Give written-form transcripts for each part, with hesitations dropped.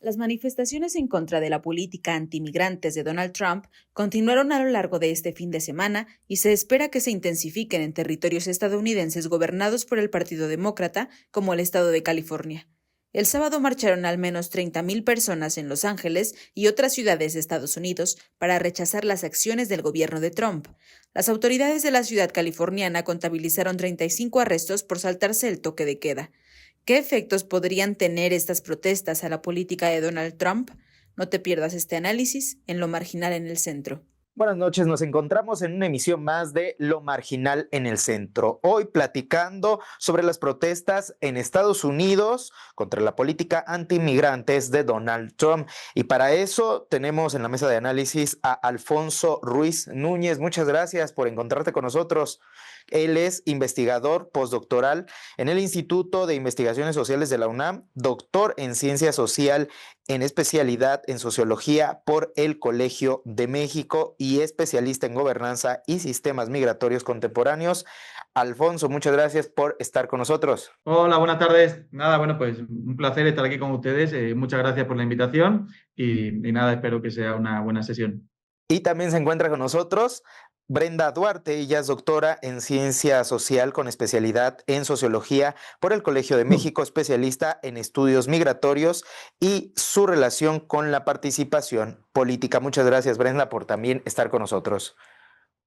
Las manifestaciones en contra de la política antimigrantes de Donald Trump continuaron a lo largo de este fin de semana y se espera que se intensifiquen en territorios estadounidenses gobernados por el Partido Demócrata, como el estado de California. El sábado marcharon al menos 30,000 personas en Los Ángeles y otras ciudades de Estados Unidos para rechazar las acciones del gobierno de Trump. Las autoridades de la ciudad californiana contabilizaron 35 arrestos por saltarse el toque de queda. ¿Qué efectos podrían tener estas protestas a la política de Donald Trump? No te pierdas este análisis en Lo Marginal en el Centro. Buenas noches, nos encontramos en una emisión más de Lo Marginal en el Centro. Hoy platicando sobre las protestas en Estados Unidos contra la política anti-inmigrantes de Donald Trump. Y para eso tenemos en la mesa de análisis a Alfonso Ruiz Núñez. Muchas gracias por encontrarte con nosotros. Él es investigador postdoctoral en el Instituto de Investigaciones Sociales de la UNAM, doctor en Ciencia Social en especialidad en Sociología por el Colegio de México y especialista en Gobernanza y Sistemas Migratorios Contemporáneos. Alfonso, muchas gracias por estar con nosotros. Hola, buenas tardes. Nada, bueno, pues un placer estar aquí con ustedes. Muchas gracias por la invitación y nada, espero que sea una buena sesión. Y también se encuentra con nosotros Brenda Duarte. Ella es doctora en Ciencia Social con especialidad en Sociología por el Colegio de México, especialista en estudios migratorios y su relación con la participación política. Muchas gracias, Brenda, por también estar con nosotros.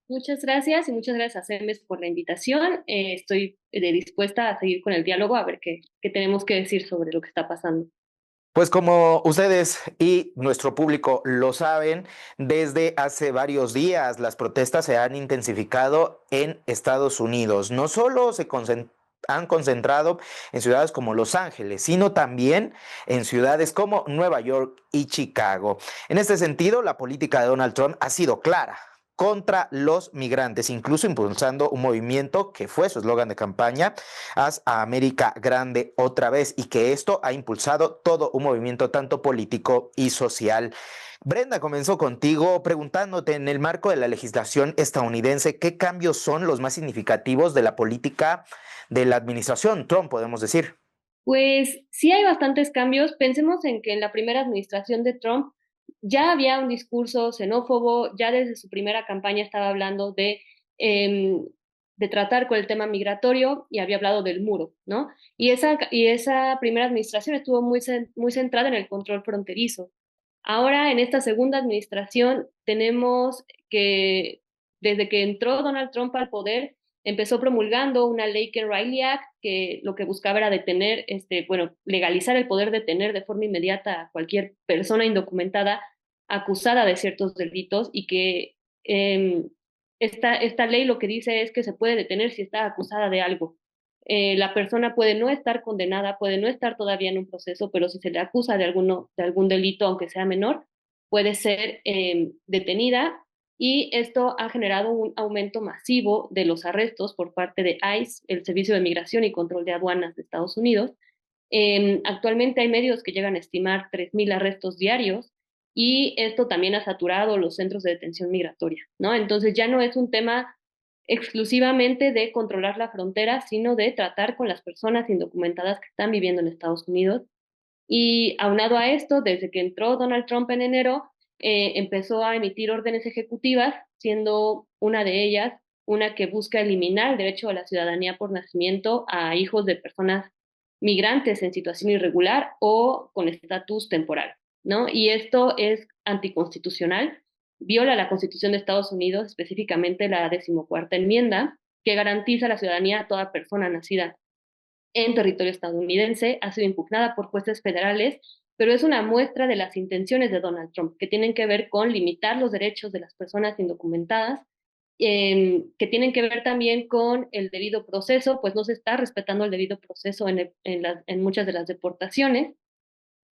Muchas gracias y muchas gracias a CEMES por la invitación. Estoy dispuesta a seguir con el diálogo, a ver qué tenemos que decir sobre lo que está pasando. Pues como ustedes y nuestro público lo saben, desde hace varios días las protestas se han intensificado en Estados Unidos. No solo han concentrado en ciudades como Los Ángeles, sino también en ciudades como Nueva York y Chicago. En este sentido, la política de Donald Trump ha sido clara contra los migrantes, incluso impulsando un movimiento que fue su eslogan de campaña, Haz a América Grande otra vez, y que esto ha impulsado todo un movimiento tanto político y social. Brenda, comenzó contigo preguntándote en el marco de la legislación estadounidense, ¿qué cambios son los más significativos de la política de la administración Trump, podemos decir? Pues sí hay bastantes cambios. Pensemos en que en la primera administración de Trump ya había un discurso xenófobo, ya desde su primera campaña estaba hablando de tratar con el tema migratorio y había hablado del muro, ¿no? Y esa primera administración estuvo muy centrada en el control fronterizo. Ahora, en esta segunda administración, tenemos que, desde que entró Donald Trump al poder, empezó promulgando una ley que Riley Act, que lo que buscaba era detener, legalizar el poder detener de forma inmediata a cualquier persona indocumentada acusada de ciertos delitos y que esta ley lo que dice es que se puede detener si está acusada de algo. La persona puede no estar condenada, puede no estar todavía en un proceso, pero si se le acusa de algún delito, aunque sea menor, puede ser detenida, y esto ha generado un aumento masivo de los arrestos por parte de ICE, el Servicio de Migración y Control de Aduanas de Estados Unidos. Actualmente hay medios que llegan a estimar 3,000 arrestos diarios, y esto también ha saturado los centros de detención migratoria, ¿no? Entonces ya no es un tema exclusivamente de controlar la frontera, sino de tratar con las personas indocumentadas que están viviendo en Estados Unidos. Y aunado a esto, desde que entró Donald Trump en enero, empezó a emitir órdenes ejecutivas, siendo una de ellas una que busca eliminar el derecho a la ciudadanía por nacimiento a hijos de personas migrantes en situación irregular o con estatus temporal, ¿no? Y esto es anticonstitucional, viola la Constitución de Estados Unidos, específicamente la 14ª enmienda, que garantiza la ciudadanía a toda persona nacida en territorio estadounidense. Ha sido impugnada por jueces federales, pero es una muestra de las intenciones de Donald Trump, que tienen que ver con limitar los derechos de las personas indocumentadas, que tienen que ver también con el debido proceso, pues no se está respetando el debido proceso en muchas de las deportaciones,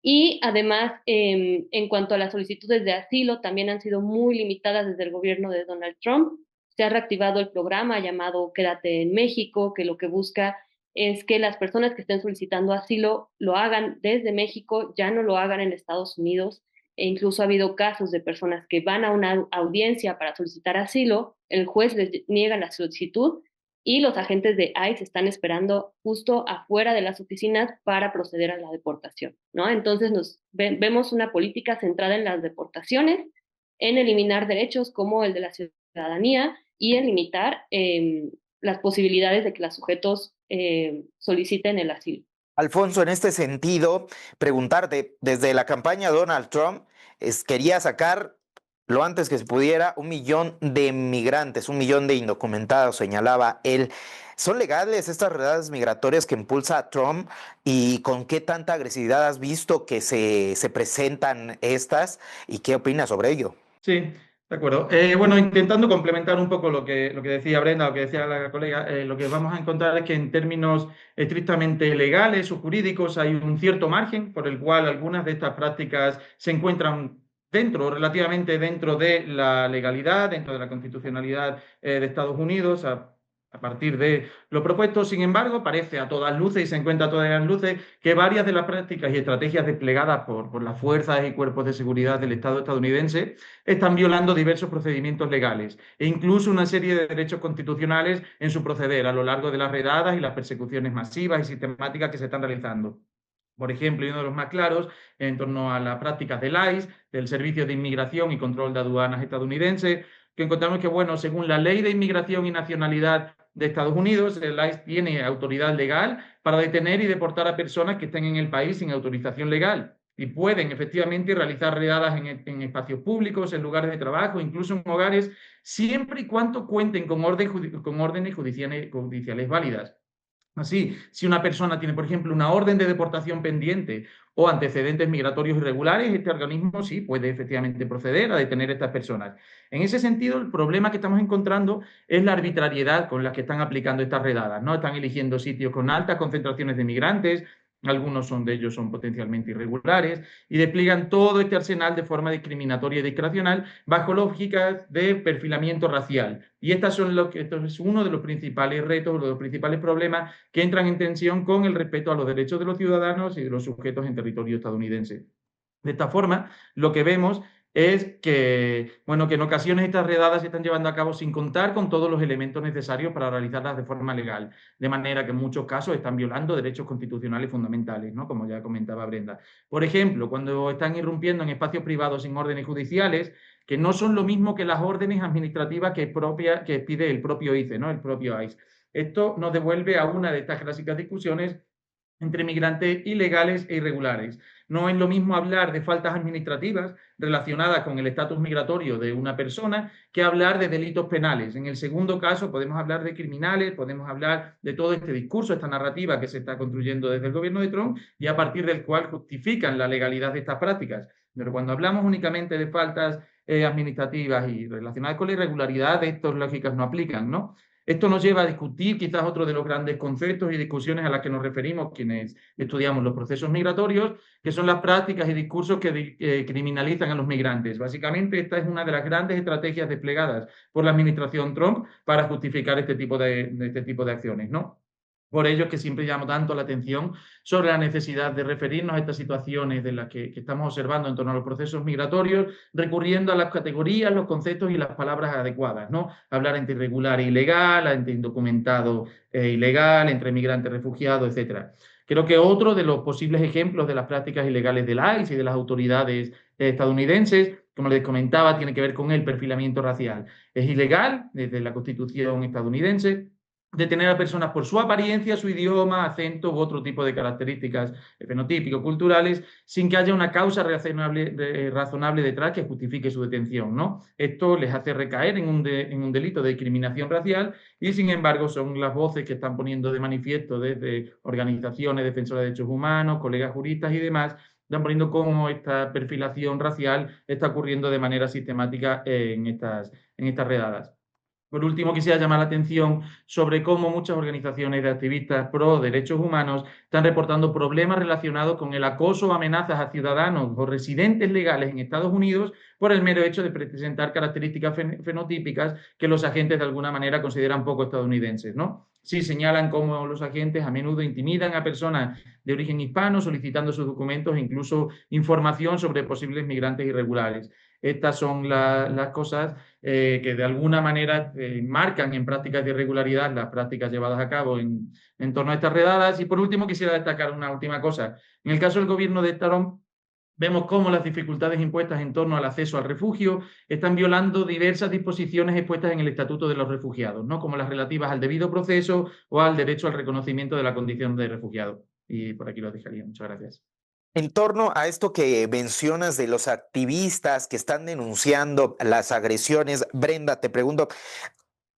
Y además, en cuanto a las solicitudes de asilo, también han sido muy limitadas desde el gobierno de Donald Trump. Se ha reactivado el programa llamado Quédate en México, que lo que busca es que las personas que estén solicitando asilo lo hagan desde México, ya no lo hagan en Estados Unidos. E incluso ha habido casos de personas que van a una audiencia para solicitar asilo, el juez les niega la solicitud y los agentes de ICE están esperando justo afuera de las oficinas para proceder a la deportación, ¿no? Entonces vemos una política centrada en las deportaciones, en eliminar derechos como el de la ciudadanía y en limitar las posibilidades de que los sujetos soliciten el asilo. Alfonso, en este sentido, preguntarte, desde la campaña de Donald Trump, quería sacar lo antes que se pudiera 1 millón de migrantes, 1 millón de indocumentados, señalaba él. ¿Son legales estas redadas migratorias que impulsa Trump y con qué tanta agresividad has visto que se presentan estas y qué opinas sobre ello? Sí, de acuerdo. Bueno, intentando complementar un poco lo que decía Brenda, lo que decía la colega, lo que vamos a encontrar es que en términos estrictamente legales o jurídicos hay un cierto margen por el cual algunas de estas prácticas se encuentran dentro, relativamente dentro de la legalidad, dentro de la constitucionalidad de Estados Unidos, a partir de lo propuesto. Sin embargo, parece a todas luces y se encuentra a todas las luces que varias de las prácticas y estrategias desplegadas por las fuerzas y cuerpos de seguridad del Estado estadounidense están violando diversos procedimientos legales e incluso una serie de derechos constitucionales en su proceder a lo largo de las redadas y las persecuciones masivas y sistemáticas que se están realizando. Por ejemplo, y uno de los más claros, en torno a las prácticas del ICE, del Servicio de Inmigración y Control de Aduanas estadounidense, que encontramos que, bueno, según la Ley de Inmigración y Nacionalidad de Estados Unidos, el ICE tiene autoridad legal para detener y deportar a personas que estén en el país sin autorización legal y pueden efectivamente realizar redadas en espacios públicos, en lugares de trabajo, incluso en hogares, siempre y cuando cuenten con órdenes judiciales válidas. Así, si una persona tiene, por ejemplo, una orden de deportación pendiente o antecedentes migratorios irregulares, este organismo sí puede efectivamente proceder a detener a estas personas. En ese sentido, el problema que estamos encontrando es la arbitrariedad con la que están aplicando estas redadas, ¿no? Están eligiendo sitios con altas concentraciones de migrantes, algunos de ellos son potencialmente irregulares, y despliegan todo este arsenal de forma discriminatoria y discrecional bajo lógicas de perfilamiento racial. Y esto es uno de los principales retos, uno de los principales problemas que entran en tensión con el respeto a los derechos de los ciudadanos y de los sujetos en territorio estadounidense. De esta forma, lo que vemos es que, bueno, que en ocasiones estas redadas se están llevando a cabo sin contar con todos los elementos necesarios para realizarlas de forma legal, de manera que en muchos casos están violando derechos constitucionales fundamentales, ¿no? Como ya comentaba Brenda. Por ejemplo, cuando están irrumpiendo en espacios privados sin órdenes judiciales, que no son lo mismo que las órdenes administrativas que pide el propio ICE, ¿no? El propio ICE. Esto nos devuelve a una de estas clásicas discusiones entre migrantes ilegales e irregulares. No es lo mismo hablar de faltas administrativas relacionadas con el estatus migratorio de una persona que hablar de delitos penales. En el segundo caso podemos hablar de criminales, podemos hablar de todo este discurso, esta narrativa que se está construyendo desde el gobierno de Trump y a partir del cual justifican la legalidad de estas prácticas. Pero cuando hablamos únicamente de faltas administrativas y relacionadas con la irregularidad, estas lógicas no aplican, ¿no? Esto nos lleva a discutir quizás otro de los grandes conceptos y discusiones a las que nos referimos quienes estudiamos los procesos migratorios, que son las prácticas y discursos que criminalizan a los migrantes. Básicamente, esta es una de las grandes estrategias desplegadas por la administración Trump para justificar este tipo de acciones, ¿no? Por ello es que siempre llamo tanto la atención sobre la necesidad de referirnos a estas situaciones de las que estamos observando en torno a los procesos migratorios, recurriendo a las categorías, los conceptos y las palabras adecuadas, ¿no? Hablar entre irregular e ilegal, entre indocumentado e ilegal, entre migrante y refugiado, etc. Creo que otro de los posibles ejemplos de las prácticas ilegales del ICE y de las autoridades estadounidenses, como les comentaba, tiene que ver con el perfilamiento racial. Es ilegal desde la Constitución estadounidense detener a personas por su apariencia, su idioma, acento u otro tipo de características fenotípicos, culturales, sin que haya una causa razonable detrás que justifique su detención, ¿no? Esto les hace recaer en un delito de discriminación racial y, sin embargo, son las voces que están poniendo de manifiesto desde organizaciones defensoras de derechos humanos, colegas juristas y demás, están poniendo cómo esta perfilación racial está ocurriendo de manera sistemática en estas redadas. Por último, quisiera llamar la atención sobre cómo muchas organizaciones de activistas pro derechos humanos están reportando problemas relacionados con el acoso o amenazas a ciudadanos o residentes legales en Estados Unidos por el mero hecho de presentar características fenotípicas que los agentes de alguna manera consideran poco estadounidenses, ¿no? Sí, señalan cómo los agentes a menudo intimidan a personas de origen hispano solicitando sus documentos e incluso información sobre posibles migrantes irregulares. Estas son las cosas que de alguna manera marcan en prácticas de irregularidad las prácticas llevadas a cabo en torno a estas redadas. Y por último, quisiera destacar una última cosa. En el caso del gobierno de Trump, vemos cómo las dificultades impuestas en torno al acceso al refugio están violando diversas disposiciones expuestas en el Estatuto de los Refugiados, ¿no? Como las relativas al debido proceso o al derecho al reconocimiento de la condición de refugiado. Y por aquí lo dejaría. Muchas gracias. En torno a esto que mencionas de los activistas que están denunciando las agresiones, Brenda, te pregunto,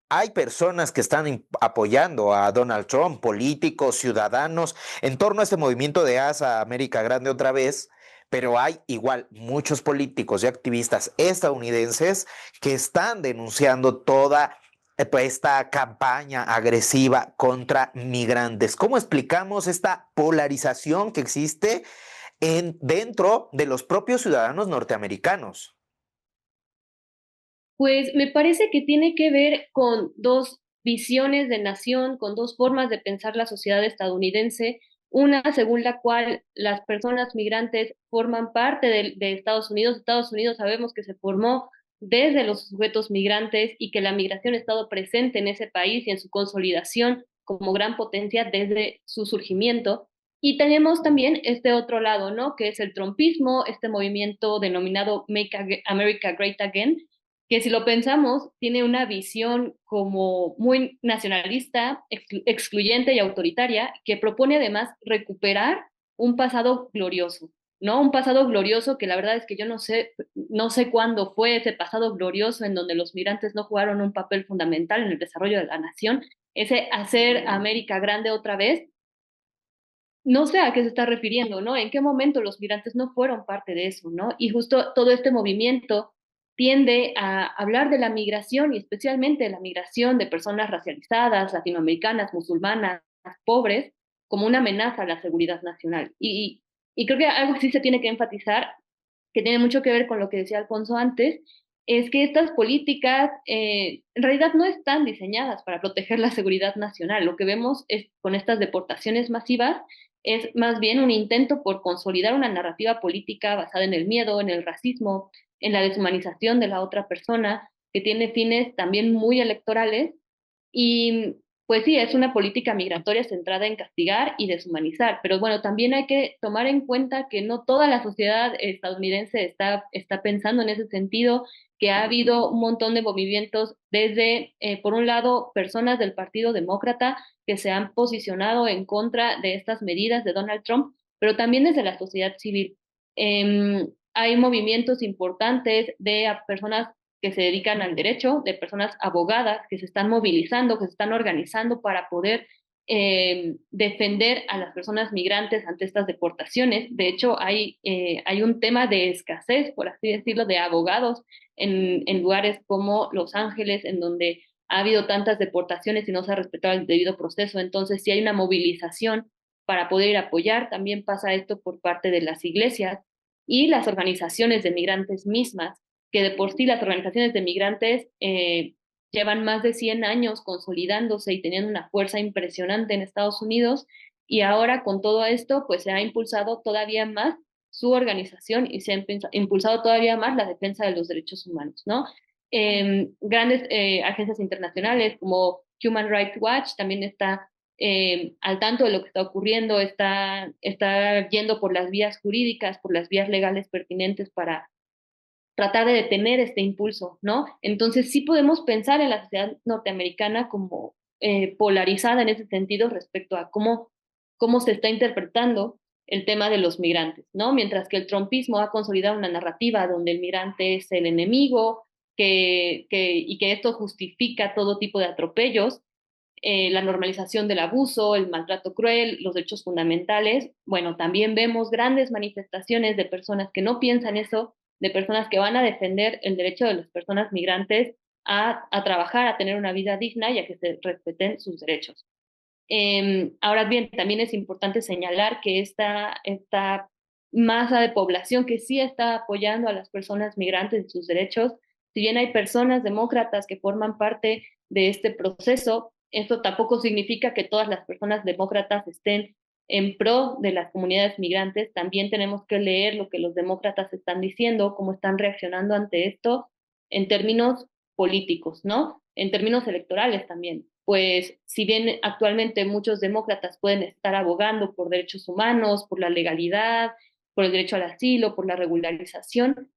hay personas que están apoyando a Donald Trump, políticos, ciudadanos, en torno a este movimiento de Haz a América Grande otra vez, pero hay igual muchos políticos y activistas estadounidenses que están denunciando toda esta campaña agresiva contra migrantes. ¿Cómo explicamos esta polarización que existe dentro de los propios ciudadanos norteamericanos? Pues me parece que tiene que ver con dos visiones de nación, con dos formas de pensar la sociedad estadounidense, una según la cual las personas migrantes forman parte de Estados Unidos. Estados Unidos sabemos que se formó desde los sujetos migrantes y que la migración ha estado presente en ese país y en su consolidación como gran potencia desde su surgimiento. Y tenemos también este otro lado, ¿no? Que es el trumpismo, este movimiento denominado Make America Great Again, que si lo pensamos, tiene una visión como muy nacionalista, excluyente y autoritaria, que propone además recuperar un pasado glorioso, ¿no? Un pasado glorioso que la verdad es que yo no sé cuándo fue ese pasado glorioso en donde los migrantes no jugaron un papel fundamental en el desarrollo de la nación, ese hacer América grande otra vez. No sé a qué se está refiriendo, ¿no? ¿En qué momento los migrantes no fueron parte de eso, ¿no? Y justo todo este movimiento tiende a hablar de la migración y especialmente de la migración de personas racializadas, latinoamericanas, musulmanas, pobres, como una amenaza a la seguridad nacional. Y creo que algo que sí se tiene que enfatizar, que tiene mucho que ver con lo que decía Alfonso antes, es que estas políticas en realidad no están diseñadas para proteger la seguridad nacional. Lo que vemos es con estas deportaciones masivas es más bien un intento por consolidar una narrativa política basada en el miedo, en el racismo, en la deshumanización de la otra persona, que tiene fines también muy electorales. Y pues sí, es una política migratoria centrada en castigar y deshumanizar, pero bueno, también hay que tomar en cuenta que no toda la sociedad estadounidense está pensando en ese sentido, que ha habido un montón de movimientos desde, por un lado, personas del Partido Demócrata que se han posicionado en contra de estas medidas de Donald Trump, pero también desde la sociedad civil. Hay movimientos importantes de personas que se dedican al derecho, de personas abogadas que se están movilizando, que se están organizando para poder defender a las personas migrantes ante estas deportaciones. De hecho, hay un tema de escasez, por así decirlo, de abogados en lugares como Los Ángeles, en donde ha habido tantas deportaciones y no se ha respetado el debido proceso. Entonces, si hay una movilización para poder apoyar, también pasa esto por parte de las iglesias y las organizaciones de migrantes mismas, que de por sí las organizaciones de migrantes llevan más de 100 años consolidándose y teniendo una fuerza impresionante en Estados Unidos, y ahora con todo esto pues se ha impulsado todavía más su organización y se ha impulsado todavía más la defensa de los derechos humanos, ¿no? Grandes agencias internacionales como Human Rights Watch también está al tanto de lo que está ocurriendo, está yendo por las vías jurídicas, por las vías legales pertinentes para tratar de detener este impulso, ¿no? Entonces sí podemos pensar en la sociedad norteamericana como polarizada en ese sentido respecto a cómo se está interpretando el tema de los migrantes, ¿no? Mientras que el trumpismo ha consolidado una narrativa donde el migrante es el enemigo, y que esto justifica todo tipo de atropellos, la normalización del abuso, el maltrato cruel, los derechos fundamentales. Bueno, también vemos grandes manifestaciones de personas que no piensan eso, de personas que van a defender el derecho de las personas migrantes a trabajar, a tener una vida digna y a que se respeten sus derechos. Ahora bien, también es importante señalar que esta masa de población que sí está apoyando a las personas migrantes y sus derechos, si bien hay personas demócratas que forman parte de este proceso, esto tampoco significa que todas las personas demócratas estén en pro de las comunidades migrantes. También tenemos que leer lo que los demócratas están diciendo, cómo están reaccionando ante esto en términos políticos, ¿no? En términos electorales también. Pues si bien actualmente muchos demócratas pueden estar abogando por derechos humanos, por la legalidad, por el derecho al asilo, por la regularización,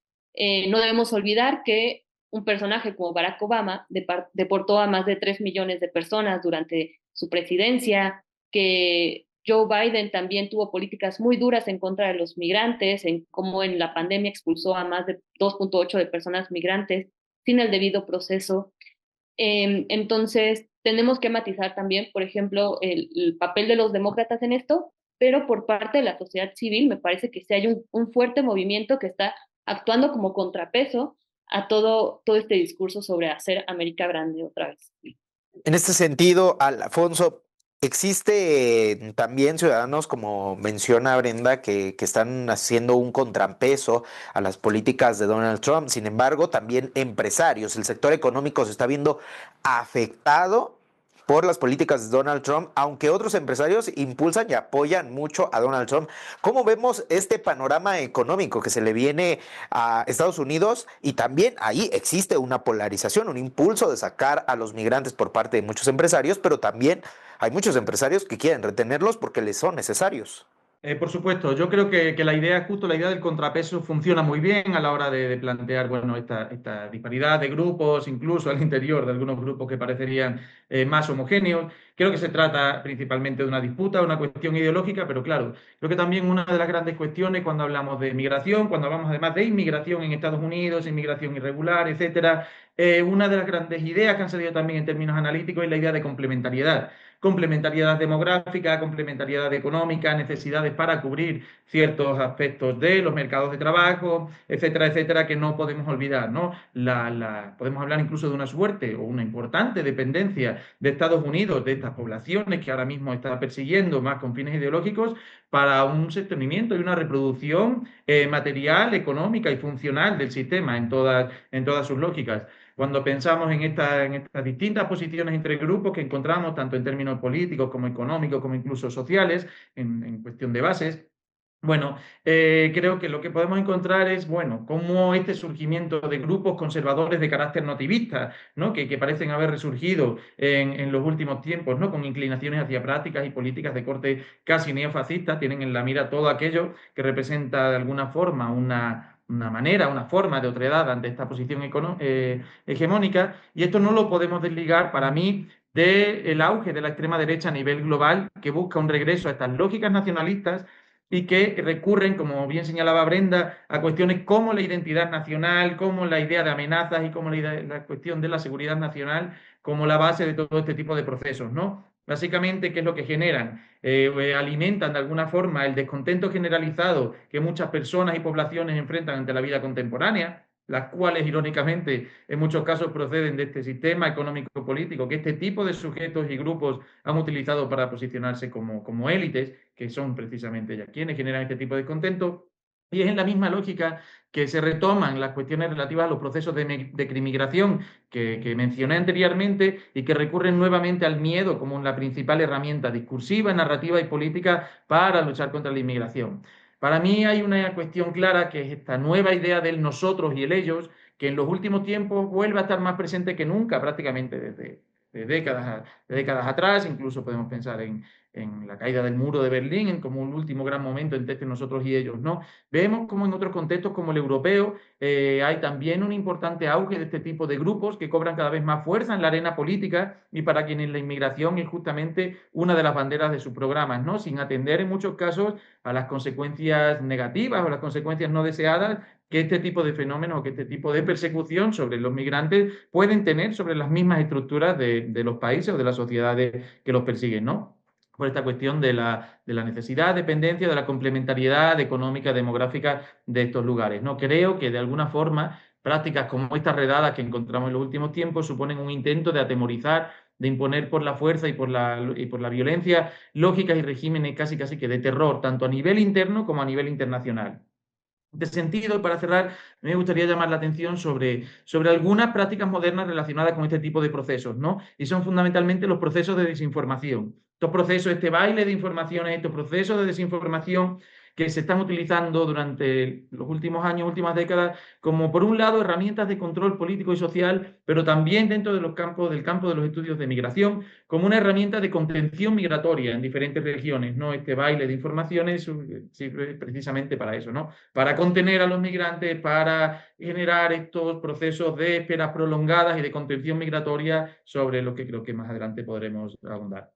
no debemos olvidar que un personaje como Barack Obama deportó a más de 3 millones de personas durante su presidencia, que Joe Biden también tuvo políticas muy duras en contra de los migrantes, en cómo en la pandemia expulsó a más de 2.8 de personas migrantes sin el debido proceso. Entonces, tenemos que matizar también, por ejemplo, el papel de los demócratas en esto, pero por parte de la sociedad civil me parece que sí hay un fuerte movimiento que está actuando como contrapeso a todo este discurso sobre hacer América grande otra vez. En este sentido, Alfonso, existe también ciudadanos, como menciona Brenda, que están haciendo un contrapeso a las políticas de Donald Trump. Sin embargo, también empresarios. El sector económico se está viendo afectado por las políticas de Donald Trump, aunque otros empresarios impulsan y apoyan mucho a Donald Trump. ¿Cómo vemos este panorama económico que se le viene a Estados Unidos? Y también ahí existe una polarización, un impulso de sacar a los migrantes por parte de muchos empresarios, pero también hay muchos empresarios que quieren retenerlos porque les son necesarios. Por supuesto, yo creo que la idea, justo la idea del contrapeso funciona muy bien a la hora de plantear, bueno, esta disparidad de grupos, incluso al interior de algunos grupos que parecerían más homogéneos. Creo que se trata principalmente de una disputa, una cuestión ideológica, pero claro, creo que también una de las grandes cuestiones cuando hablamos de migración, cuando hablamos además de inmigración en Estados Unidos, inmigración irregular, etcétera, una de las grandes ideas que han salido también en términos analíticos es la idea de complementariedad. Complementariedad demográfica, complementariedad económica, necesidades para cubrir ciertos aspectos de los mercados de trabajo, etcétera, etcétera, que no podemos olvidar, ¿no? Podemos hablar incluso de una suerte o una importante dependencia de Estados Unidos, de estas poblaciones que ahora mismo está persiguiendo más con fines ideológicos, para un sostenimiento y una reproducción material, económica y funcional del sistema en todas sus lógicas. Cuando pensamos en estas distintas posiciones entre grupos que encontramos, tanto en términos políticos como económicos, como incluso sociales, en cuestión de bases, bueno, creo que lo que podemos encontrar es, bueno, cómo este surgimiento de grupos conservadores de carácter nativista, ¿no? Que parecen haber resurgido en los últimos tiempos, ¿no? Con inclinaciones hacia prácticas y políticas de corte casi neofascista, tienen en la mira todo aquello que representa de alguna forma una manera, una forma de otredad ante esta posición hegemónica, y esto no lo podemos desligar para mí del auge de la extrema derecha a nivel global, que busca un regreso a estas lógicas nacionalistas y que recurren, como bien señalaba Brenda, a cuestiones como la identidad nacional, como la idea de amenazas y como la cuestión de la seguridad nacional como la base de todo este tipo de procesos, ¿no? Básicamente, ¿qué es lo que generan? Alimentan de alguna forma el descontento generalizado que muchas personas y poblaciones enfrentan ante la vida contemporánea, las cuales, irónicamente, en muchos casos proceden de este sistema económico-político que este tipo de sujetos y grupos han utilizado para posicionarse como élites, que son precisamente ya quienes generan este tipo de descontento. Y es en la misma lógica que se retoman las cuestiones relativas a los procesos de crimigración que mencioné anteriormente y que recurren nuevamente al miedo como la principal herramienta discursiva, narrativa y política para luchar contra la inmigración. Para mí hay una cuestión clara que es esta nueva idea del nosotros y el ellos, que en los últimos tiempos vuelve a estar más presente que nunca, prácticamente de décadas atrás. Incluso podemos pensar en la caída del muro de Berlín como un último gran momento entre nosotros y ellos, ¿no? Vemos como en otros contextos como el europeo hay también un importante auge de este tipo de grupos que cobran cada vez más fuerza en la arena política y para quienes la inmigración es justamente una de las banderas de sus programas, ¿no? Sin atender en muchos casos a las consecuencias negativas o las consecuencias no deseadas que este tipo de fenómenos o que este tipo de persecución sobre los migrantes pueden tener sobre las mismas estructuras de los países o de las sociedades que los persiguen, ¿no? Por esta cuestión de la necesidad, dependencia, de la complementariedad económica, demográfica de estos lugares, ¿no? Creo que de alguna forma prácticas como estas redadas que encontramos en los últimos tiempos suponen un intento de atemorizar, de imponer por la fuerza y por la violencia lógicas y regímenes casi que de terror, tanto a nivel interno como a nivel internacional. En este sentido, para cerrar, me gustaría llamar la atención sobre algunas prácticas modernas relacionadas con este tipo de procesos, ¿no? Y son fundamentalmente los procesos de desinformación. Estos procesos, este baile de informaciones, estos procesos de desinformación que se están utilizando durante los últimos años, últimas décadas, como por un lado herramientas de control político y social, pero también dentro de del campo de los estudios de migración, como una herramienta de contención migratoria en diferentes regiones, ¿no? Este baile de informaciones sirve precisamente para eso, ¿no? Para contener a los migrantes, para generar estos procesos de esperas prolongadas y de contención migratoria sobre lo que creo que más adelante podremos abundar.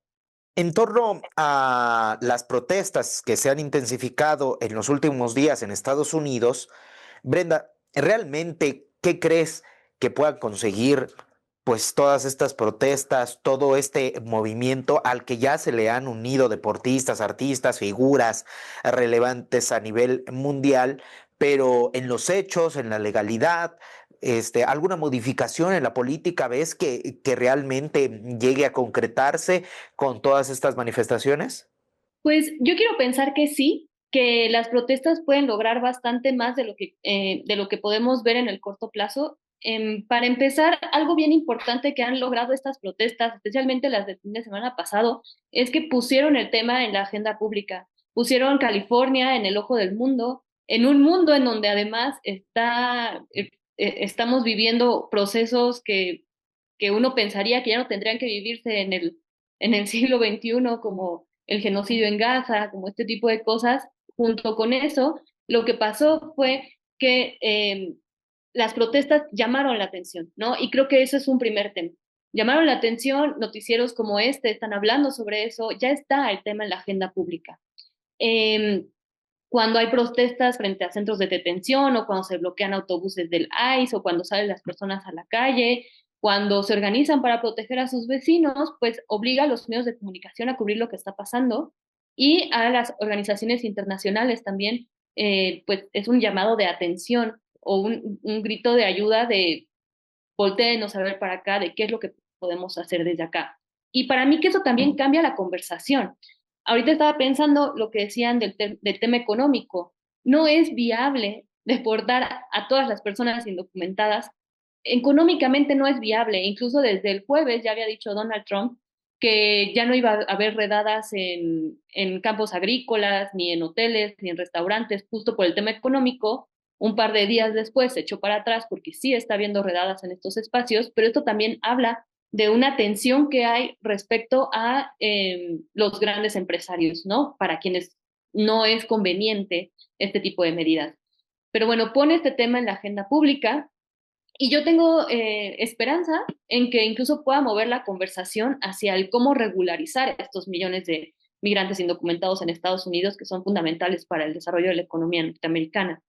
En torno a las protestas que se han intensificado en los últimos días en Estados Unidos, Brenda, ¿realmente qué crees que puedan conseguir pues todas estas protestas, todo este movimiento al que ya se le han unido deportistas, artistas, figuras relevantes a nivel mundial, pero en los hechos, en la legalidad, alguna modificación en la política, ves que realmente llegue a concretarse con todas estas manifestaciones? Pues yo quiero pensar que sí, que las protestas pueden lograr bastante más de lo que podemos ver en el corto plazo. Para empezar, algo bien importante que han logrado estas protestas, especialmente las del fin de semana pasado, es que pusieron el tema en la agenda pública, pusieron California en el ojo del mundo, en un mundo en donde además estamos viviendo procesos que uno pensaría que ya no tendrían que vivirse en el siglo XXI, como el genocidio en Gaza, como este tipo de cosas. Junto con eso, lo que pasó fue que las protestas llamaron la atención, ¿no? Y creo que eso es un primer tema. Llamaron la atención, noticieros como este están hablando sobre eso, ya está el tema en la agenda pública. Eh, Cuando hay protestas frente a centros de detención o cuando se bloquean autobuses del ICE o cuando salen las personas a la calle, cuando se organizan para proteger a sus vecinos, pues obliga a los medios de comunicación a cubrir lo que está pasando y a las organizaciones internacionales también, pues es un llamado de atención o un grito de ayuda de volteenos a ver para acá de qué es lo que podemos hacer desde acá. Y para mí que eso también cambia la conversación. Ahorita estaba pensando lo que decían del tema económico. No es viable deportar a todas las personas indocumentadas. Económicamente no es viable. Incluso desde el jueves ya había dicho Donald Trump que ya no iba a haber redadas en campos agrícolas, ni en hoteles, ni en restaurantes, justo por el tema económico. Un par de días después se echó para atrás porque sí está habiendo redadas en estos espacios, pero esto también habla de una tensión que hay respecto a los grandes empresarios, ¿no? Para quienes no es conveniente este tipo de medidas. Pero bueno, pone este tema en la agenda pública y yo tengo esperanza en que incluso pueda mover la conversación hacia el cómo regularizar estos millones de migrantes indocumentados en Estados Unidos que son fundamentales para el desarrollo de la economía norteamericana.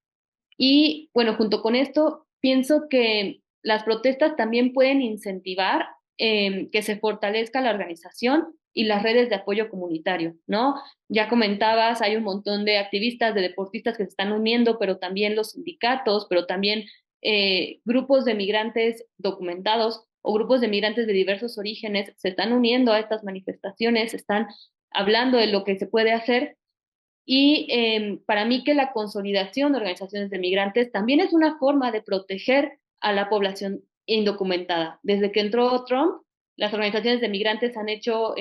Y bueno, junto con esto, pienso que las protestas también pueden incentivar que se fortalezca la organización y las redes de apoyo comunitario, ¿no? Ya comentabas, hay un montón de activistas, de deportistas que se están uniendo, pero también los sindicatos, pero también grupos de migrantes documentados o grupos de migrantes de diversos orígenes se están uniendo a estas manifestaciones, están hablando de lo que se puede hacer y para mí que la consolidación de organizaciones de migrantes también es una forma de proteger a la población indocumentada. Desde que entró Trump, las organizaciones de migrantes han hecho,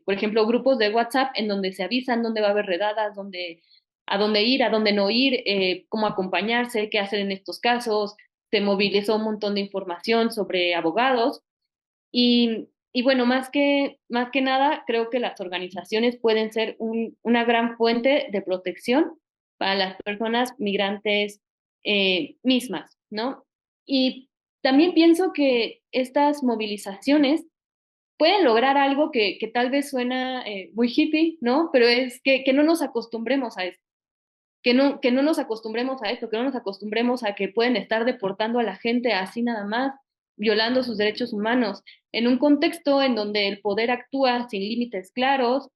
por ejemplo, grupos de WhatsApp en donde se avisan dónde va a haber redadas, a dónde ir, a dónde no ir, cómo acompañarse, qué hacer en estos casos. Se movilizó un montón de información sobre abogados y bueno, más que nada, creo que las organizaciones pueden ser una gran fuente de protección para las personas migrantes mismas, ¿no? Y también pienso que estas movilizaciones pueden lograr algo que tal vez suena muy hippie, ¿no? Pero es que no nos acostumbremos a esto, que no nos acostumbremos a esto, que no nos acostumbremos a que pueden estar deportando a la gente así nada más, violando sus derechos humanos, en un contexto en donde el poder actúa sin límites claros.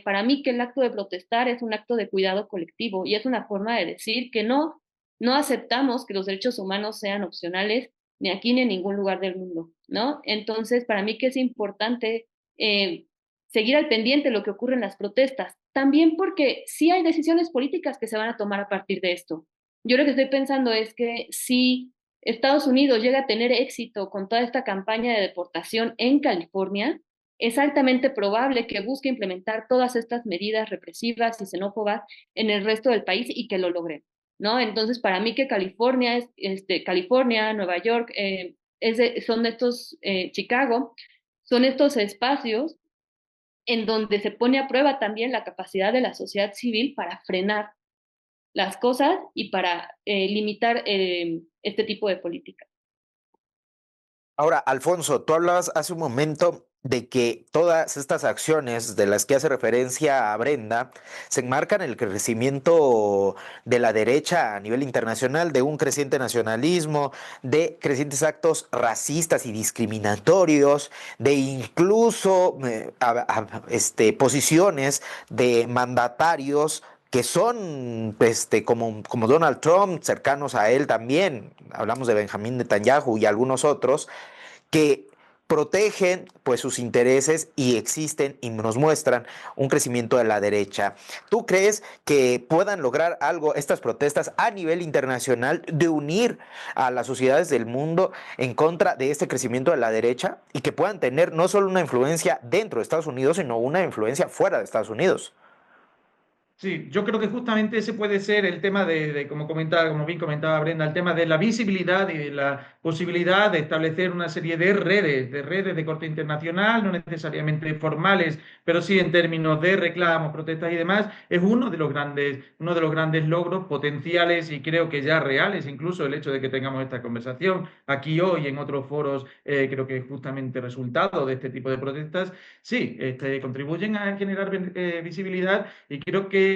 Para mí que el acto de protestar es un acto de cuidado colectivo y es una forma de decir que no no aceptamos que los derechos humanos sean opcionales ni aquí ni en ningún lugar del mundo, ¿no? Entonces, para mí que es importante seguir al pendiente de lo que ocurre en las protestas, también porque sí hay decisiones políticas que se van a tomar a partir de esto. Yo lo que estoy pensando es que si Estados Unidos llega a tener éxito con toda esta campaña de deportación en California, es altamente probable que busque implementar todas estas medidas represivas y xenófobas en el resto del país y que lo logre, ¿no? Entonces, para mí que California, California, Nueva York, son estos, Chicago, son estos espacios en donde se pone a prueba también la capacidad de la sociedad civil para frenar las cosas y para limitar este tipo de política. Ahora, Alfonso, tú hablabas hace un momento de que todas estas acciones de las que hace referencia a Brenda se enmarcan en el crecimiento de la derecha a nivel internacional, de un creciente nacionalismo, de crecientes actos racistas y discriminatorios, de incluso posiciones de mandatarios que son como Donald Trump, cercanos a él también, hablamos de Benjamín Netanyahu y algunos otros, que protegen pues sus intereses y existen y nos muestran un crecimiento de la derecha. ¿Tú crees que puedan lograr algo estas protestas a nivel internacional de unir a las sociedades del mundo en contra de este crecimiento de la derecha y que puedan tener no solo una influencia dentro de Estados Unidos, sino una influencia fuera de Estados Unidos? Sí, yo creo que justamente ese puede ser el tema como comentaba, como bien comentaba Brenda, el tema de la visibilidad y de la posibilidad de establecer una serie de redes de corte internacional, no necesariamente formales, pero sí en términos de reclamos, protestas y demás, es uno de los grandes logros potenciales y creo que ya reales, incluso el hecho de que tengamos esta conversación aquí hoy en otros foros, creo que es justamente resultado de este tipo de protestas, sí, contribuyen a generar visibilidad y creo que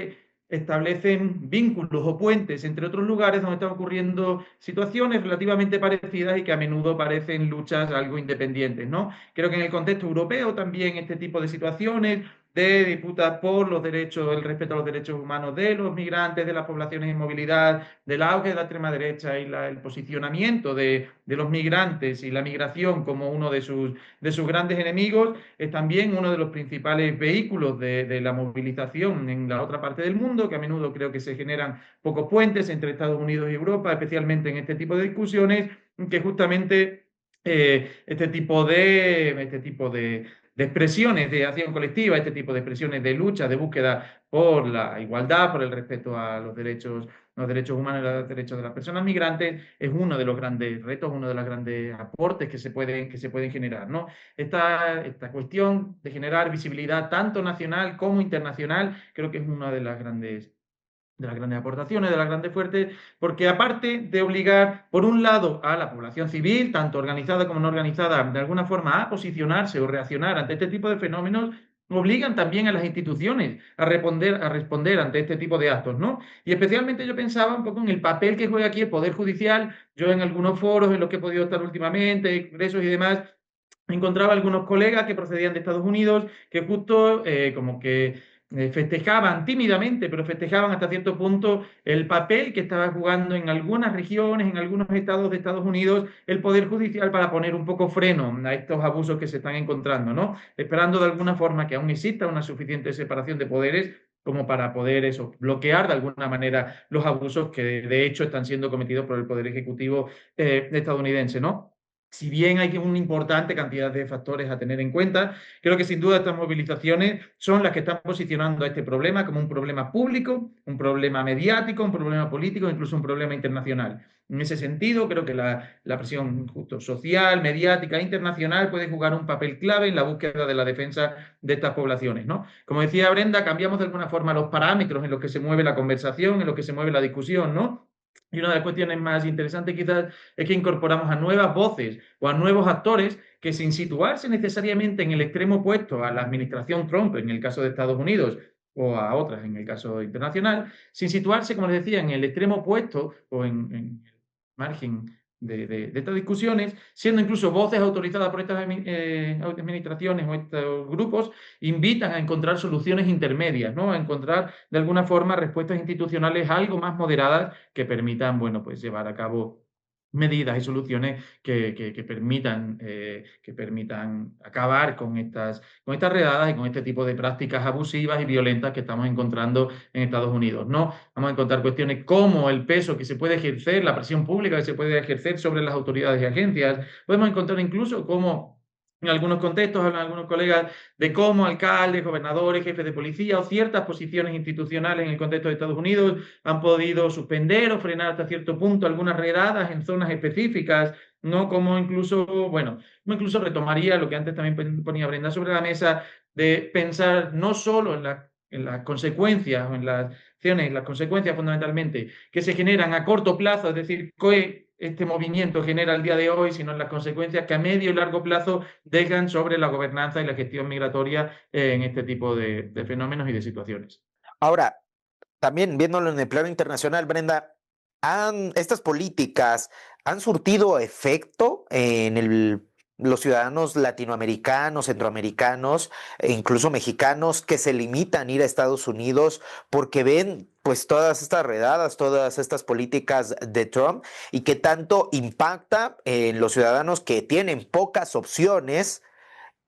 establecen vínculos o puentes entre otros lugares donde están ocurriendo situaciones relativamente parecidas y que a menudo parecen luchas algo independientes, ¿no? Creo que en el contexto europeo también este tipo de situaciones de disputas por los derechos, el respeto a los derechos humanos de los migrantes, de las poblaciones en movilidad, del auge de la extrema derecha y el posicionamiento de los migrantes y la migración como uno de sus grandes enemigos, es también uno de los principales vehículos de la movilización en la otra parte del mundo, que a menudo creo que se generan pocos puentes entre Estados Unidos y Europa, especialmente en este tipo de discusiones, que justamente este tipo de expresiones de acción colectiva, este tipo de expresiones de lucha, de búsqueda por la igualdad, por el respeto a los derechos humanos y los derechos de las personas migrantes, es uno de los grandes retos, uno de los grandes aportes que se pueden generar, ¿no? Esta cuestión de generar visibilidad tanto nacional como internacional, creo que es una de las grandes aportaciones, de las grandes fuertes, porque aparte de obligar, por un lado, a la población civil, tanto organizada como no organizada, de alguna forma a posicionarse o reaccionar ante este tipo de fenómenos, obligan también a las instituciones a responder ante este tipo de actos, ¿no? Y especialmente yo pensaba un poco en el papel que juega aquí el Poder Judicial. Yo en algunos foros en los que he podido estar últimamente, congresos y demás, encontraba algunos colegas que procedían de Estados Unidos que justo como que festejaban tímidamente, pero festejaban hasta cierto punto el papel que estaba jugando en algunas regiones, en algunos estados de Estados Unidos, el Poder Judicial para poner un poco freno a estos abusos que se están encontrando, ¿no? Esperando de alguna forma que aún exista una suficiente separación de poderes como para poder eso, bloquear de alguna manera los abusos que de hecho están siendo cometidos por el Poder Ejecutivo estadounidense, ¿no? Si bien hay una importante cantidad de factores a tener en cuenta, creo que sin duda estas movilizaciones son las que están posicionando a este problema como un problema público, un problema mediático, un problema político, incluso un problema internacional. En ese sentido, creo que la presión justo social, mediática, internacional puede jugar un papel clave en la búsqueda de la defensa de estas poblaciones, ¿no? Como decía Brenda, cambiamos de alguna forma los parámetros en los que se mueve la conversación, en los que se mueve la discusión, ¿no? Y una de las cuestiones más interesantes quizás es que incorporamos a nuevas voces o a nuevos actores que sin situarse necesariamente en el extremo opuesto a la administración Trump, en el caso de Estados Unidos, o a otras en el caso internacional, sin situarse, como les decía, en el extremo opuesto o en el margen de estas discusiones, siendo incluso voces autorizadas por estas administraciones o estos grupos, invitan a encontrar soluciones intermedias, ¿no? A encontrar de alguna forma respuestas institucionales algo más moderadas que permitan, bueno, pues llevar a cabo medidas y soluciones que permitan acabar con estas redadas y con este tipo de prácticas abusivas y violentas que estamos encontrando en Estados Unidos, ¿no? Vamos a encontrar cuestiones como el peso que se puede ejercer, la presión pública que se puede ejercer sobre las autoridades y agencias. Podemos encontrar incluso cómo en algunos contextos hablan algunos colegas de cómo alcaldes, gobernadores, jefes de policía o ciertas posiciones institucionales en el contexto de Estados Unidos han podido suspender o frenar hasta cierto punto algunas redadas en zonas específicas, ¿no? Como incluso, bueno, como incluso retomaría lo que antes también ponía Brenda sobre la mesa, de pensar no solo en las consecuencias o en las acciones, las consecuencias fundamentalmente que se generan a corto plazo, es decir, que este movimiento genera el día de hoy, sino en las consecuencias que a medio y largo plazo dejan sobre la gobernanza y la gestión migratoria en este tipo de fenómenos y de situaciones. Ahora, también viéndolo en el plano internacional, Brenda, estas políticas han surtido efecto en los ciudadanos latinoamericanos, centroamericanos e incluso mexicanos que se limitan a ir a Estados Unidos porque ven pues todas estas redadas, todas estas políticas de Trump y que tanto impacta en los ciudadanos que tienen pocas opciones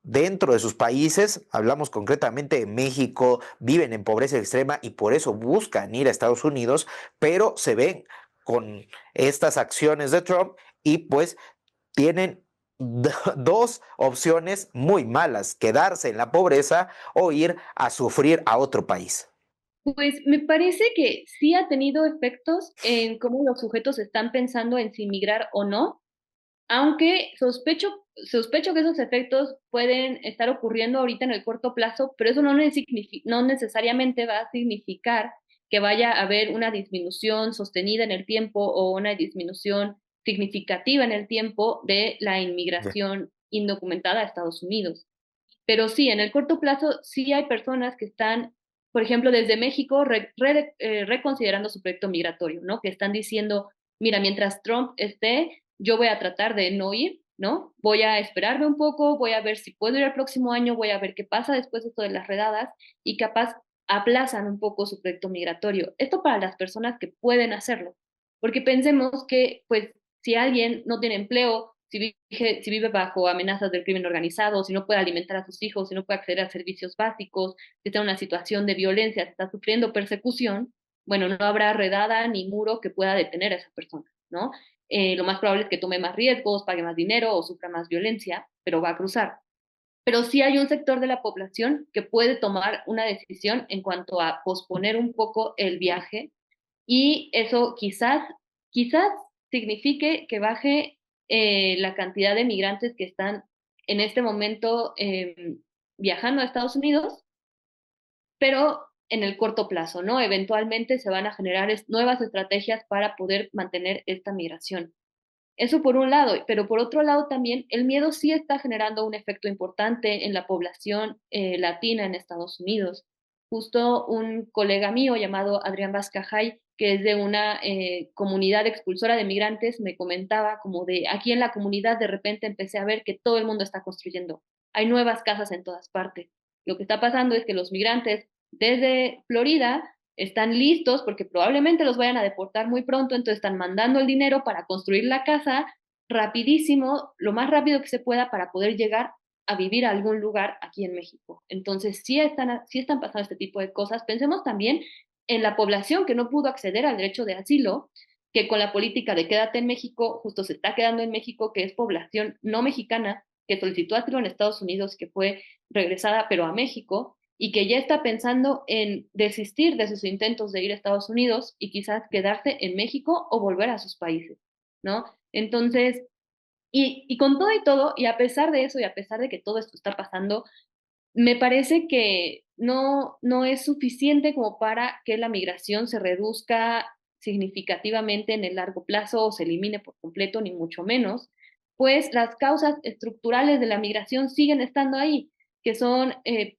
dentro de sus países, hablamos concretamente de México, viven en pobreza extrema y por eso buscan ir a Estados Unidos, pero se ven con estas acciones de Trump y pues tienen dos opciones muy malas, quedarse en la pobreza o ir a sufrir a otro país. Pues me parece que sí ha tenido efectos en cómo los sujetos están pensando en si migrar o no, aunque sospecho que esos efectos pueden estar ocurriendo ahorita en el corto plazo, pero eso no necesariamente va a significar que vaya a haber una disminución sostenida en el tiempo o una disminución significativa en el tiempo de la inmigración indocumentada a Estados Unidos. Pero sí, en el corto plazo sí hay personas que están, por ejemplo, desde México, reconsiderando su proyecto migratorio, ¿no? Que están diciendo, mira, mientras Trump esté, yo voy a tratar de no ir, ¿no? Voy a esperarme un poco, voy a ver si puedo ir el próximo año, voy a ver qué pasa después de esto de las redadas y capaz aplazan un poco su proyecto migratorio. Esto para las personas que pueden hacerlo, porque pensemos que, pues, si alguien no tiene empleo, si vive bajo amenazas del crimen organizado, si no puede alimentar a sus hijos, si no puede acceder a servicios básicos, si está en una situación de violencia, si está sufriendo persecución, bueno, no habrá redada ni muro que pueda detener a esa persona, ¿no? Lo más probable es que tome más riesgos, pague más dinero o sufra más violencia, pero va a cruzar. Pero sí hay un sector de la población que puede tomar una decisión en cuanto a posponer un poco el viaje y eso quizás signifique que baje la cantidad de migrantes que están en este momento viajando a Estados Unidos, pero en el corto plazo, ¿no? Eventualmente se van a generar nuevas estrategias para poder mantener esta migración. Eso por un lado, pero por otro lado también el miedo sí está generando un efecto importante en la población latina en Estados Unidos. Justo un colega mío llamado Adrián Vazcajay, que es de una comunidad expulsora de migrantes, me comentaba como de aquí en la comunidad de repente empecé a ver que todo el mundo está construyendo. Hay nuevas casas en todas partes. Lo que está pasando es que los migrantes desde Florida están listos porque probablemente los vayan a deportar muy pronto, entonces están mandando el dinero para construir la casa rapidísimo, lo más rápido que se pueda para poder llegar a vivir a algún lugar aquí en México. Entonces, sí están pasando este tipo de cosas. Pensemos también en la población que no pudo acceder al derecho de asilo, que con la política de quédate en México, justo se está quedando en México, que es población no mexicana, que solicitó asilo en Estados Unidos, que fue regresada, pero a México, y que ya está pensando en desistir de sus intentos de ir a Estados Unidos y quizás quedarse en México o volver a sus países, ¿no? Entonces, y con todo y todo, y a pesar de eso, y a pesar de que todo esto está pasando, me parece que no es suficiente como para que la migración se reduzca significativamente en el largo plazo o se elimine por completo, ni mucho menos, pues las causas estructurales de la migración siguen estando ahí, que son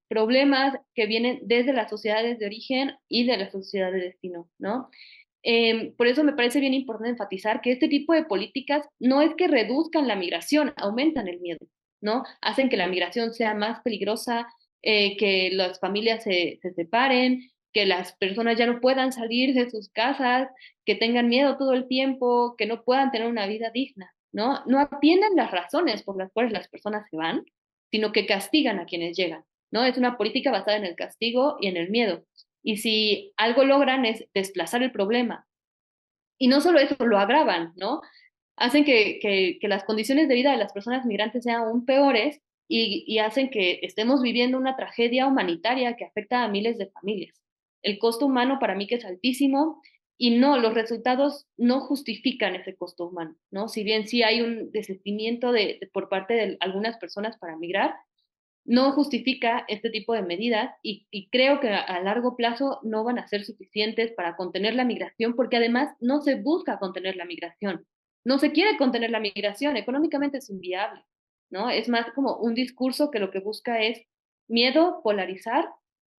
problemas que vienen desde las sociedades de origen y de las sociedades de destino, ¿no? Por eso me parece bien importante enfatizar que este tipo de políticas no es que reduzcan la migración, aumentan el miedo, ¿no? Hacen que la migración sea más peligrosa, que las familias se separen, que las personas ya no puedan salir de sus casas, que tengan miedo todo el tiempo, que no puedan tener una vida digna, ¿no? No atienden las razones por las cuales las personas se van, sino que castigan a quienes llegan, ¿no? Es una política basada en el castigo y en el miedo. Y si algo logran es desplazar el problema. Y no solo eso, lo agravan, ¿no? Hacen que las condiciones de vida de las personas migrantes sean aún peores y hacen que estemos viviendo una tragedia humanitaria que afecta a miles de familias. El costo humano para mí que es altísimo y no, los resultados no justifican ese costo humano, ¿no? Si bien sí hay un desistimiento por parte de algunas personas para migrar, no justifica este tipo de medidas y creo que a largo plazo no van a ser suficientes para contener la migración, porque además no se busca contener la migración, no se quiere contener la migración, económicamente es inviable, ¿no? Es más como un discurso que lo que busca es miedo, polarizar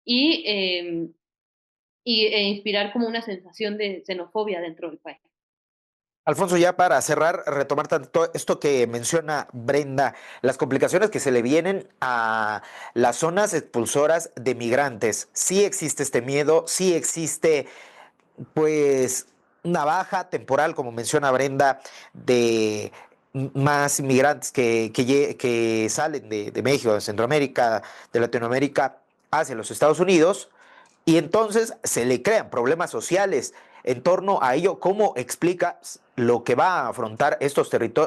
y, inspirar como una sensación de xenofobia dentro del país. Alfonso, ya para cerrar, retomar tanto esto que menciona Brenda, las complicaciones que se le vienen a las zonas expulsoras de migrantes. Sí existe este miedo, sí existe pues una baja temporal, como menciona Brenda, de más inmigrantes que salen de México, de Centroamérica, de Latinoamérica hacia los Estados Unidos, y entonces se le crean problemas sociales en torno a ello. ¿Cómo explicas lo que va a afrontar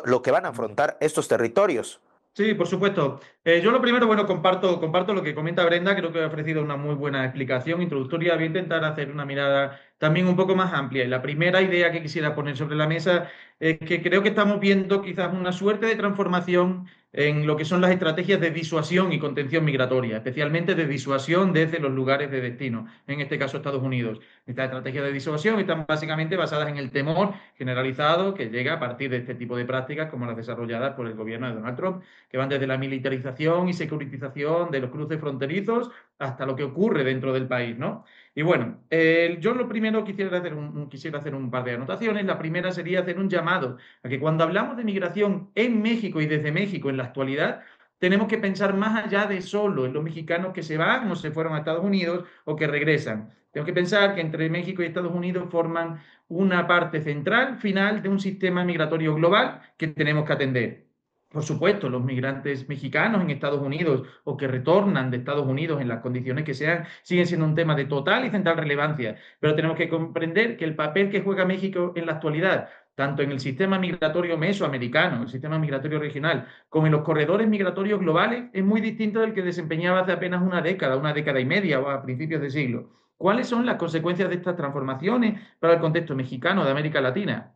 lo que van a afrontar estos territorios? Sí, por supuesto. Yo lo primero, bueno, comparto lo que comenta Brenda, creo que ha ofrecido una muy buena explicación introductoria. Voy a intentar hacer una mirada también un poco más amplia. Y la primera idea que quisiera poner sobre la mesa es que creo que estamos viendo quizás una suerte de transformación en lo que son las estrategias de disuasión y contención migratoria, especialmente de disuasión desde los lugares de destino, en este caso Estados Unidos. Estas estrategias de disuasión están básicamente basadas en el temor generalizado que llega a partir de este tipo de prácticas como las desarrolladas por el gobierno de Donald Trump, que van desde la militarización y securitización de los cruces fronterizos hasta lo que ocurre dentro del país, ¿no? Y bueno, yo lo primero quisiera hacer un par de anotaciones. La primera sería hacer un llamado a que cuando hablamos de migración en México y desde México en la actualidad, tenemos que pensar más allá de solo en los mexicanos que se van o se fueron a Estados Unidos o que regresan. Tenemos que pensar que entre México y Estados Unidos forman una parte central, final de un sistema migratorio global que tenemos que atender. Por supuesto, los migrantes mexicanos en Estados Unidos o que retornan de Estados Unidos en las condiciones que sean, siguen siendo un tema de total y central relevancia. Pero tenemos que comprender que el papel que juega México en la actualidad, tanto en el sistema migratorio mesoamericano, el sistema migratorio regional, como en los corredores migratorios globales, es muy distinto del que desempeñaba hace apenas una década y media o a principios de siglo. ¿Cuáles son las consecuencias de estas transformaciones para el contexto mexicano de América Latina?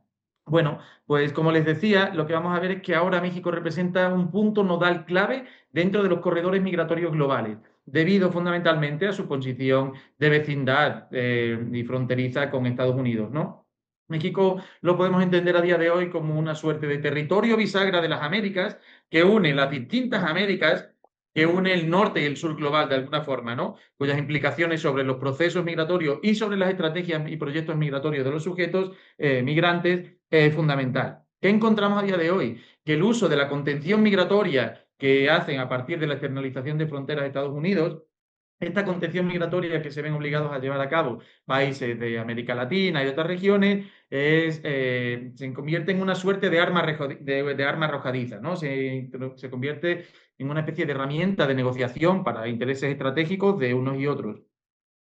Bueno, pues como les decía, lo que vamos a ver es que ahora México representa un punto nodal clave dentro de los corredores migratorios globales, debido fundamentalmente a su posición de vecindad y fronteriza con Estados Unidos, ¿no? México lo podemos entender a día de hoy como una suerte de territorio bisagra de las Américas que une las distintas Américas, que une el norte y el sur global de alguna forma, ¿no? Cuyas implicaciones sobre los procesos migratorios y sobre las estrategias y proyectos migratorios de los sujetos migrantes es fundamental. ¿Qué encontramos a día de hoy? Que el uso de la contención migratoria que hacen a partir de la externalización de fronteras de Estados Unidos, esta contención migratoria que se ven obligados a llevar a cabo países de América Latina y de otras regiones, se convierte en una suerte de arma arrojadiza, ¿no? Se convierte en una especie de herramienta de negociación para intereses estratégicos de unos y otros.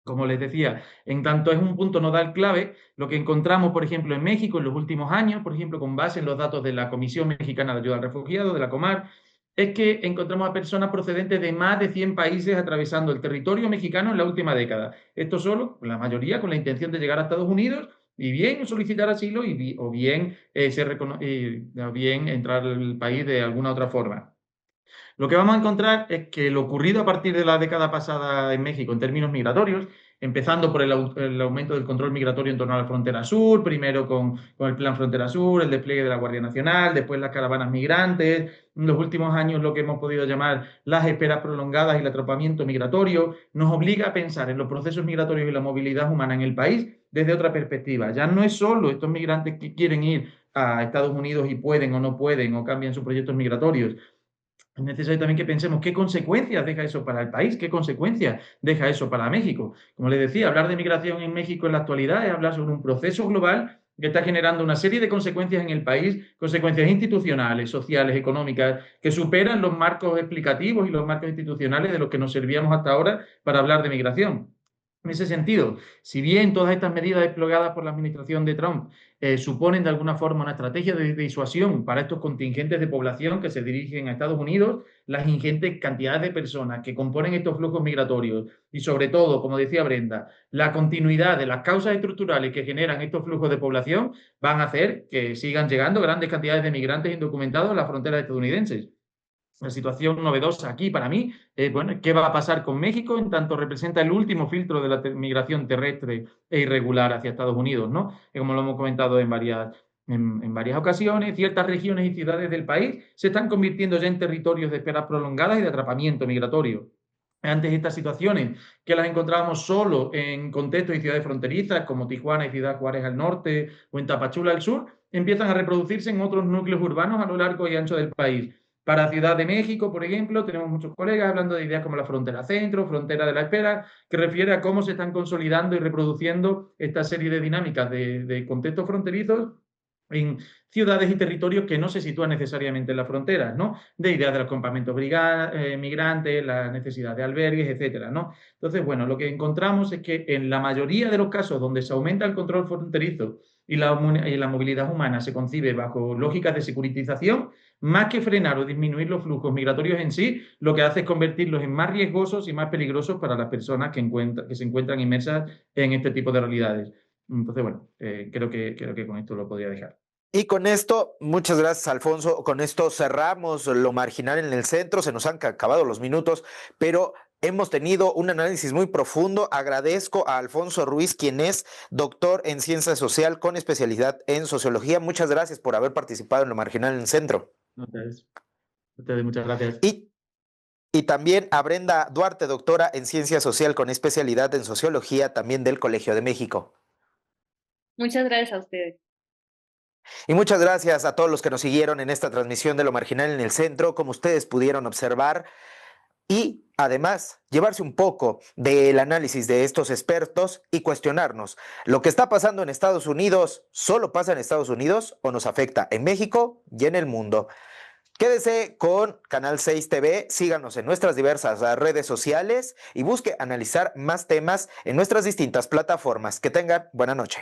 Como les decía, en tanto es un punto nodal clave, lo que encontramos, por ejemplo, en México en los últimos años, por ejemplo, con base en los datos de la Comisión Mexicana de Ayuda al Refugiado, de la COMAR, es que encontramos a personas procedentes de más de 100 países atravesando el territorio mexicano en la última década. Esto solo, la mayoría, con la intención de llegar a Estados Unidos y bien solicitar asilo o bien entrar al país de alguna otra forma. Lo que vamos a encontrar es que lo ocurrido a partir de la década pasada en México en términos migratorios, empezando por el aumento del control migratorio en torno a la frontera sur, primero con el Plan Frontera Sur, el despliegue de la Guardia Nacional, después las caravanas migrantes, en los últimos años lo que hemos podido llamar las esperas prolongadas y el atrapamiento migratorio, nos obliga a pensar en los procesos migratorios y la movilidad humana en el país desde otra perspectiva. Ya no es solo estos migrantes que quieren ir a Estados Unidos y pueden o no pueden o cambian sus proyectos migratorios. Es necesario también que pensemos qué consecuencias deja eso para el país, qué consecuencias deja eso para México. Como les decía, hablar de migración en México en la actualidad es hablar sobre un proceso global que está generando una serie de consecuencias en el país, consecuencias institucionales, sociales, económicas, que superan los marcos explicativos y los marcos institucionales de los que nos servíamos hasta ahora para hablar de migración. En ese sentido, si bien todas estas medidas desplegadas por la administración de Trump suponen de alguna forma una estrategia de disuasión para estos contingentes de población que se dirigen a Estados Unidos, las ingentes cantidades de personas que componen estos flujos migratorios y sobre todo, como decía Brenda, la continuidad de las causas estructurales que generan estos flujos de población van a hacer que sigan llegando grandes cantidades de migrantes indocumentados a las fronteras estadounidenses. La situación novedosa aquí para mí es, bueno, ¿qué va a pasar con México en tanto representa el último filtro de la migración terrestre e irregular hacia Estados Unidos, ¿no? Que como lo hemos comentado en varias ocasiones, ciertas regiones y ciudades del país se están convirtiendo ya en territorios de esperas prolongadas y de atrapamiento migratorio. Antes estas situaciones, que las encontrábamos solo en contextos y ciudades fronterizas, como Tijuana y Ciudad Juárez al norte o en Tapachula al sur, empiezan a reproducirse en otros núcleos urbanos a lo largo y ancho del país. Para Ciudad de México, por ejemplo, tenemos muchos colegas hablando de ideas como la frontera centro, frontera de la espera, que refiere a cómo se están consolidando y reproduciendo esta serie de dinámicas de contextos fronterizos en ciudades y territorios que no se sitúan necesariamente en las fronteras, ¿no? De ideas de los campamentos migrantes, la necesidad de albergues, etcétera, ¿no? Entonces, bueno, lo que encontramos es que en la mayoría de los casos donde se aumenta el control fronterizo y la movilidad humana se concibe bajo lógicas de securitización, más que frenar o disminuir los flujos migratorios en sí, lo que hace es convertirlos en más riesgosos y más peligrosos para las personas que se encuentran inmersas en este tipo de realidades. Entonces, bueno, creo que con esto lo podría dejar. Y con esto, muchas gracias, Alfonso. Con esto cerramos lo marginal en el centro. Se nos han acabado los minutos, pero hemos tenido un análisis muy profundo. Agradezco a Alfonso Ruiz, quien es doctor en ciencia social con especialidad en sociología. Muchas gracias por haber participado en lo marginal en el centro. Ustedes, muchas gracias. Y también a Brenda Duarte, doctora en ciencia social con especialidad en sociología, también del Colegio de México. Muchas gracias a ustedes. Y muchas gracias a todos los que nos siguieron en esta transmisión de Lo Marginal en el Centro, como ustedes pudieron observar, y además llevarse un poco del análisis de estos expertos y cuestionarnos, ¿lo que está pasando en Estados Unidos solo pasa en Estados Unidos o nos afecta en México y en el mundo? Quédese con Canal 6 TV, síganos en nuestras diversas redes sociales y busque analizar más temas en nuestras distintas plataformas. Que tengan buena noche.